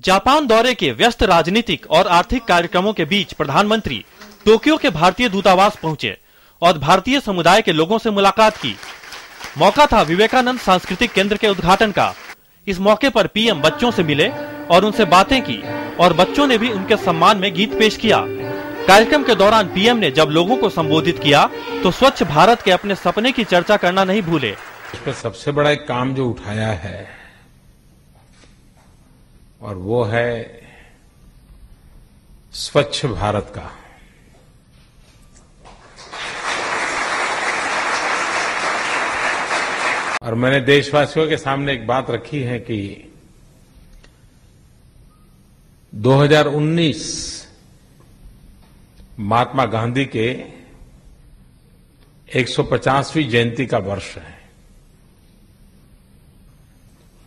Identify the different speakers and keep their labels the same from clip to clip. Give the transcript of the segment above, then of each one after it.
Speaker 1: Japan दौरे के व्यस्त राजनीतिक और आर्थिक कार्यक्रमों के बीच प्रधानमंत्री टोक्यो के भारतीय दूतावास पहुंचे और भारतीय समुदाय के लोगों से मुलाकात की। मौका था विवेकानंद सांस्कृतिक केंद्र के उद्घाटन का। इस मौके पर पीएम बच्चों से मिले और उनसे बातें की और बच्चों ने भी उनके सम्मान में गीत पेश किया। कार्यक्रम के दौरान पीएम ने जब लोगों को संबोधित किया तो स्वच्छ भारत के अपने सपने की चर्चा करना नहीं भूले।
Speaker 2: इस पर सबसे बड़ा एक काम जो उठाया है और वो है स्वच्छ भारत का। और मैंने देशवासियों के सामने एक बात रखी है कि 2019 महात्मा गांधी के 150वीं जयंती का वर्ष है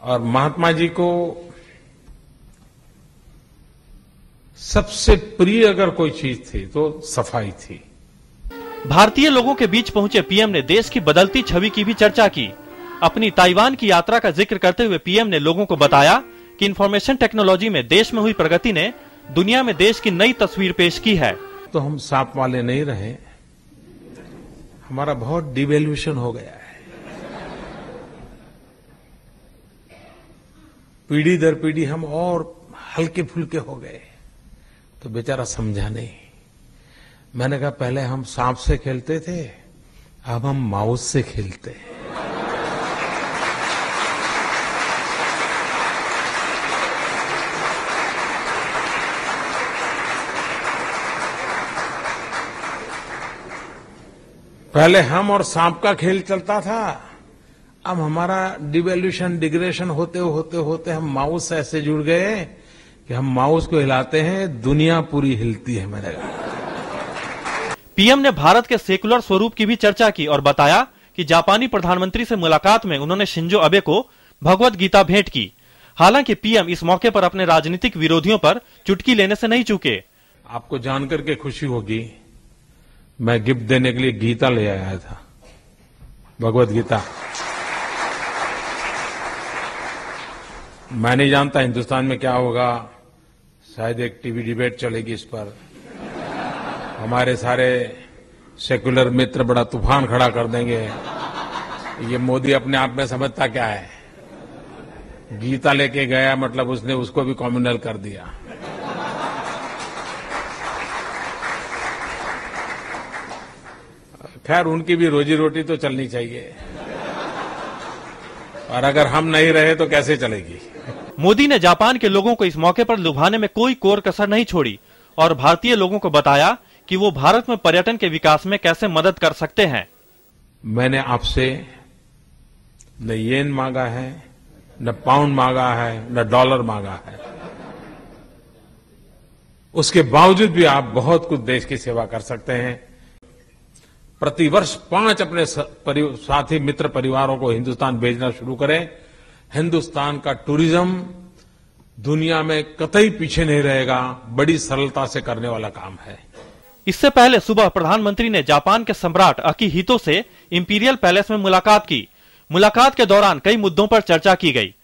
Speaker 2: और महात्मा जी को सबसे प्रिय अगर कोई चीज थी तो सफाई थी।
Speaker 1: भारतीय लोगों के बीच पहुंचे पीएम ने देश की बदलती छवि की भी चर्चा की। अपनी ताइवान की यात्रा का जिक्र करते हुए पीएम ने लोगों को बताया कि इंफॉर्मेशन टेक्नोलॉजी में देश में हुई प्रगति ने दुनिया में देश की नई तस्वीर पेश की है।
Speaker 2: तो हम सांप वाले नहीं रहे, हमारा बहुत डिवैल्यूएशन हो गया है। पीढ़ी दर पीढ़ी हम और हल्के फुल्के हो गए। तो बेचारा समझा नहीं। मैंने कहा पहले हम सांप से खेलते थे, अब हम माउस से खेलते हैं। पहले हम और सांप का खेल चलता था, अब हमारा डिवैल्यूएशन डिग्रेडेशन होते होते होते हम माउस से ऐसे जुड़ गए कि हम माउस को हिलाते हैं, दुनिया पूरी हिलती है। मैंने कहा।
Speaker 1: पीएम ने भारत के सेकुलर स्वरूप की भी चर्चा की और बताया कि जापानी प्रधानमंत्री से मुलाकात में उन्होंने शिंजो अबे को भगवत गीता भेंट की। हालांकि पीएम इस मौके पर अपने राजनीतिक विरोधियों पर चुटकी लेने से नहीं चूके।
Speaker 2: आपको जानकर के खुशी होगी, मैं गिफ्ट देने के लिए गीता ले आया था, भगवत गीता। मैं नहीं जानता हिंदुस्तान में क्या होगा, शायद एक टीवी डिबेट चलेगी इस पर। हमारे सारे सेकुलर मित्र बड़ा तूफान खड़ा कर देंगे। ये मोदी अपने आप में समझता क्या है, गीता लेके गया मतलब उसने उसको भी कम्युनल कर दिया। खैर उनकी भी रोजी रोटी तो चलनी चाहिए और अगर हम नहीं रहे तो कैसे चलेगी।
Speaker 1: मोदी ने जापान के लोगों को इस मौके पर लुभाने में कोई कोर कसर नहीं छोड़ी और भारतीय लोगों को बताया कि वो भारत में पर्यटन के विकास में कैसे मदद कर सकते हैं।
Speaker 2: मैंने आपसे न येन मांगा है, न पाउंड मांगा है, न डॉलर मांगा है। उसके बावजूद भी आप बहुत कुछ देश की सेवा कर सकते हैं। प्रतिवर्ष 5 अपने साथी मित्र परिवारों को हिंदुस्तान भेजना शुरू करें। हिंदुस्तान का टूरिज्म दुनिया में कतई पीछे नहीं रहेगा। बड़ी सरलता से करने वाला काम है।
Speaker 1: इससे पहले सुबह प्रधानमंत्री ने जापान के सम्राट अकिहितो से इंपीरियल पैलेस में मुलाकात की। मुलाकात के दौरान कई मुद्दों पर चर्चा की गई।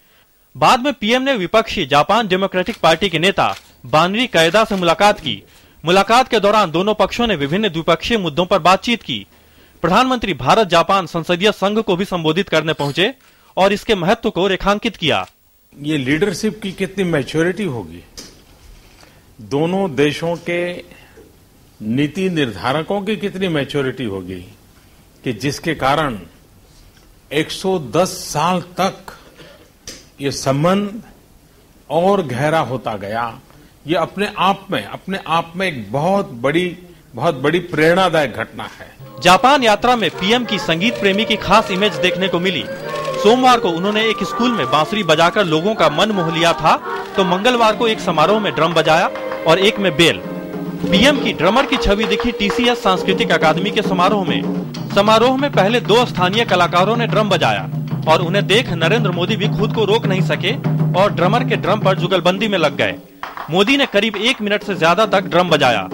Speaker 1: बाद में पीएम ने विपक्षी जापान डेमोक्रेटिक पार्टी के नेता बानरी कायदा से मुलाकात की। मुलाकात के दौरान दोनों पक्षों ने विभिन्न द्विपक्षीय मुद्दों पर बातचीत की। प्रधानमंत्री भारत जापान संसदीय संघ को भी संबोधित करने पहुंचे और इसके महत्व को रेखांकित किया।
Speaker 2: ये लीडरशिप की कितनी मैच्योरिटी होगी, दोनों देशों के नीति निर्धारकों की कितनी मैच्योरिटी होगी कि जिसके कारण 110 साल तक ये संबंध और गहरा होता गया। ये अपने आप में एक बहुत बड़ी प्रेरणादायक घटना है।
Speaker 1: जापान यात्रा में पीएम की संगीत प्रेमी की खास इमेज देखने को मिली। सोमवार को उन्होंने एक स्कूल में बांसुरी बजाकर लोगों का मन मोह लिया था, तो मंगलवार को एक समारोह में ड्रम बजाया और एक में बेल। पीएम की ड्रमर की छवि दिखी टीसीएस सांस्कृतिक अकादमी के समारोह में पहले 2 स्थानीय कलाकारों ने ड्रम बजाया और उन्हें देख नरेंद्र मोदी भी खुद को रोक नहीं सके और ड्रमर के ड्रम पर जुगलबंदी में लग गए। मोदी ने करीब 1 मिनट से ज्यादा तक ड्रम बजाया।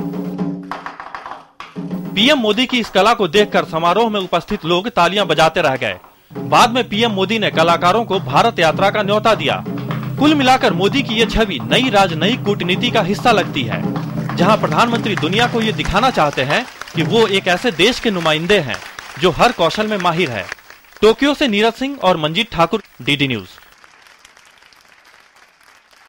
Speaker 1: पीएम मोदी की इस कला को देखकर समारोह में उपस्थित लोग तालियां बजाते रह गए। बाद में पीएम मोदी ने कलाकारों को भारत यात्रा का न्योता दिया। कुल मिलाकर मोदी की ये छवि नई राजनयिक कूटनीति का हिस्सा लगती है, जहां प्रधानमंत्री दुनिया को ये दिखाना चाहते हैं कि वो एक ऐसे देश के नुमाइंदे हैं जो हर कौशल में माहिर है। टोक्यो से नीरज सिंह और मंजीत ठाकुर, डीडी न्यूज।